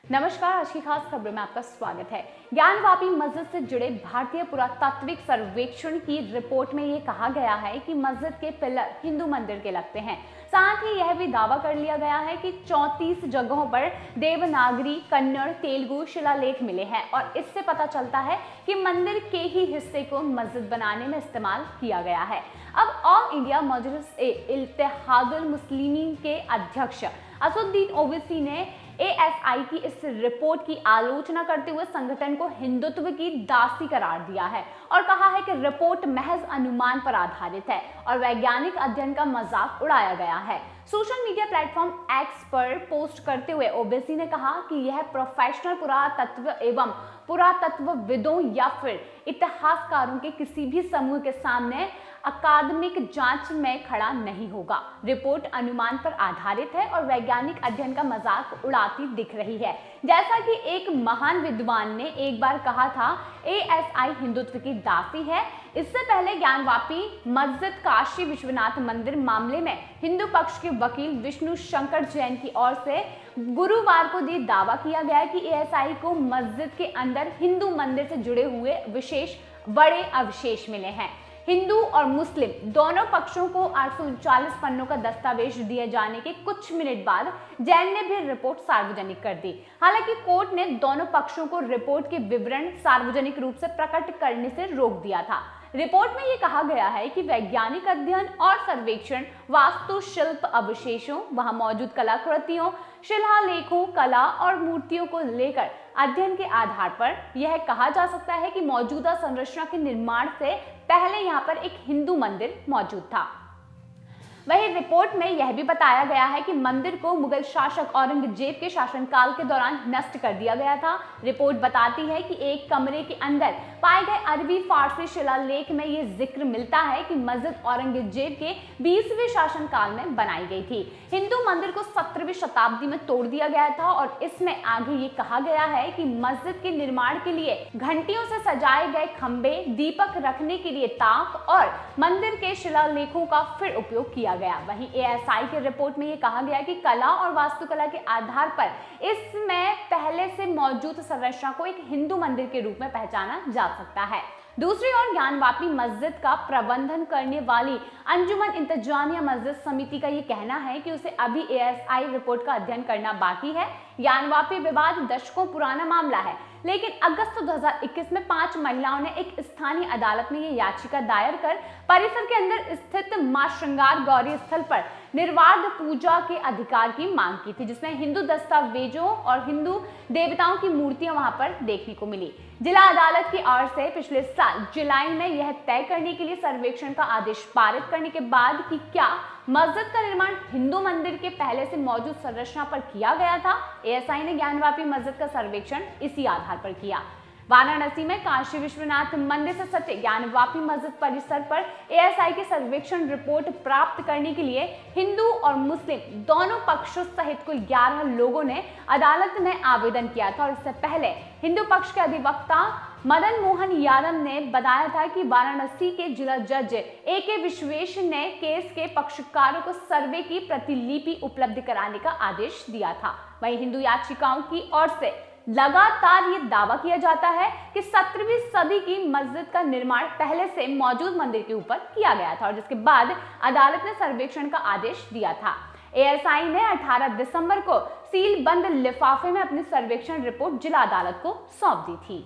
नमस्कार, आज की खास खबरों में आपका स्वागत है। ज्ञानवापी मस्जिद से जुड़े भारतीय पुरातात्विक सर्वेक्षण की रिपोर्ट में ये कहा गया है कि मस्जिद के पिलर हिंदू मंदिर के लगते हैं। साथ ही यह भी दावा कर लिया गया है कि 34 जगहों पर देवनागरी, कन्नड़, तेलुगु शिलालेख मिले हैं और इससे पता चलता है कि मंदिर के ही हिस्से को मस्जिद बनाने में इस्तेमाल किया गया है। अब ऑल इंडिया मजलिस-ए-इत्तेहादुल मुस्लिमीन के अध्यक्ष असदुद्दीन ओवैसी ने एएसआई की इस रिपोर्ट की आलोचना करते हुए संगठन को हिंदुत्व की दासी करार दिया है और कहा है कि रिपोर्ट महज अनुमान पर आधारित है और वैज्ञानिक अध्ययन का मजाक उड़ाया गया है। सोशल मीडिया प्लेटफॉर्म एक्स पर पोस्ट करते हुए ओवैसी ने कहा कि यह प्रोफेशनल पुरातत्व एवं पुरातत्वविदों या फिर इतिहासकारों के किसी भी समूह के सामने अकादमिक जांच में खड़ा नहीं होगा। रिपोर्ट अनुमान पर आधारित है और वैज्ञानिक अध्ययन का मजाक उड़ाती दिख रही है। जैसा कि एक महान विद्वान ने एक बार कहा था, एएसआई हिंदुत्व की दासी है। इससे पहले ज्ञानवापी मस्जिद काशी विश्वनाथ मंदिर मामले में हिंदू पक्ष के वकील विष्णु शंकर जैन की ओर से गुरुवार को ये दावा किया गया कि एएसआई को मस्जिद के अंदर हिंदू मंदिर से जुड़े हुए विशेष बड़े अवशेष मिले हैं। हिंदू और मुस्लिम दोनों पक्षों को 839 पन्नों का दस्तावेज दिए जाने के कुछ मिनट बाद जैन ने भी रिपोर्ट सार्वजनिक कर दी। हालांकि कोर्ट ने दोनों पक्षों को रिपोर्ट के विवरण सार्वजनिक रूप से प्रकट करने से रोक दिया था। रिपोर्ट में यह कहा गया है कि वैज्ञानिक अध्ययन और सर्वेक्षण वास्तुशिल्प अवशेषों, वहां मौजूद कलाकृतियों, शिलालेखों, कला और मूर्तियों को लेकर अध्ययन के आधार पर यह कहा जा सकता है कि मौजूदा संरचना के निर्माण से पहले यहां पर एक हिंदू मंदिर मौजूद था। वहीं रिपोर्ट में यह भी बताया गया है कि मंदिर को मुगल शासक औरंगजेब के शासनकाल के दौरान नष्ट कर दिया गया था। रिपोर्ट बताती है कि एक कमरे के अंदर पाए गए अरबी फारसी शिलालेख में यह जिक्र मिलता है कि मस्जिद औरंगजेब के 20वें शासनकाल में बनाई गई थी। हिंदू मंदिर को 17वीं शताब्दी में तोड़ दिया गया था और इसमें आगे ये कहा गया है कि मस्जिद के निर्माण के लिए घंटियों से सजाए गए खंबे, दीपक रखने के लिए ताक और मंदिर के शिलालेखों का फिर उपयोग किया गया। वहीं एएसआई की रिपोर्ट में यह कहा गया कि कला और वास्तुकला के आधार पर इसमें पहले से मौजूद संरचना को एक हिंदू मंदिर के रूप में पहचाना जा सकता है। दूसरी ओर ज्ञानवापी मस्जिद का प्रबंधन करने वाली अंजुमन इंतजामिया मस्जिद समिति का यह कहना है कि उसे अभी एएसआई रिपोर्ट का अध्ययन करना बाकी है। ज्ञानवापी विवाद दशकों पुराना मामला है, लेकिन अगस्त 2021 में 5 महिलाओं ने एक स्थानीय अदालत में यह याचिका दायर कर परिसर के अंदर स्थित मां श्रृंगार गौरी स्थल पर निर्वाध पूजा के अधिकार की मांग की थी, जिसमें हिंदू दस्तावेजों और हिंदू देवताओं की मूर्तियां वहां पर देखने को मिली। जिला अदालत की ओर से पिछले साल जुलाई में यह तय करने के लिए सर्वेक्षण का आदेश पारित करने के बाद कि क्या मस्जिद का निर्माण हिंदू मंदिर के पहले से मौजूद संरचना पर किया गया था, एएसआई ने ज्ञानवापी मस्जिद का सर्वेक्षण इसी आधार पर किया। वाराणसी में काशी विश्वनाथ मंदिर से सटे ज्ञानवापी मस्जिद परिसर पर एएसआई की सर्वेक्षण रिपोर्ट प्राप्त करने के लिए हिंदू और मुस्लिम दोनों पक्षों सहित कुल 11 लोगों ने अदालत में आवेदन किया था और इससे पहले हिंदू पक्ष के अधिवक्ता मदन मोहन यादव ने बताया था कि वाराणसी के जिला जज AK विश्वेश ने केस के पक्षकारों को सर्वे की प्रतिलिपि उपलब्ध कराने का आदेश दिया था। वहीं हिंदू याचिकाओं की ओर से लगातार ये दावा किया जाता है कि 17वीं सदी की मस्जिद का निर्माण पहले से मौजूद मंदिर के ऊपर किया गया था और जिसके बाद अदालत ने सर्वेक्षण का आदेश दिया था। एएसआई ने 18 दिसंबर को सील बंद लिफाफे में अपनी सर्वेक्षण रिपोर्ट जिला अदालत को सौंप दी थी।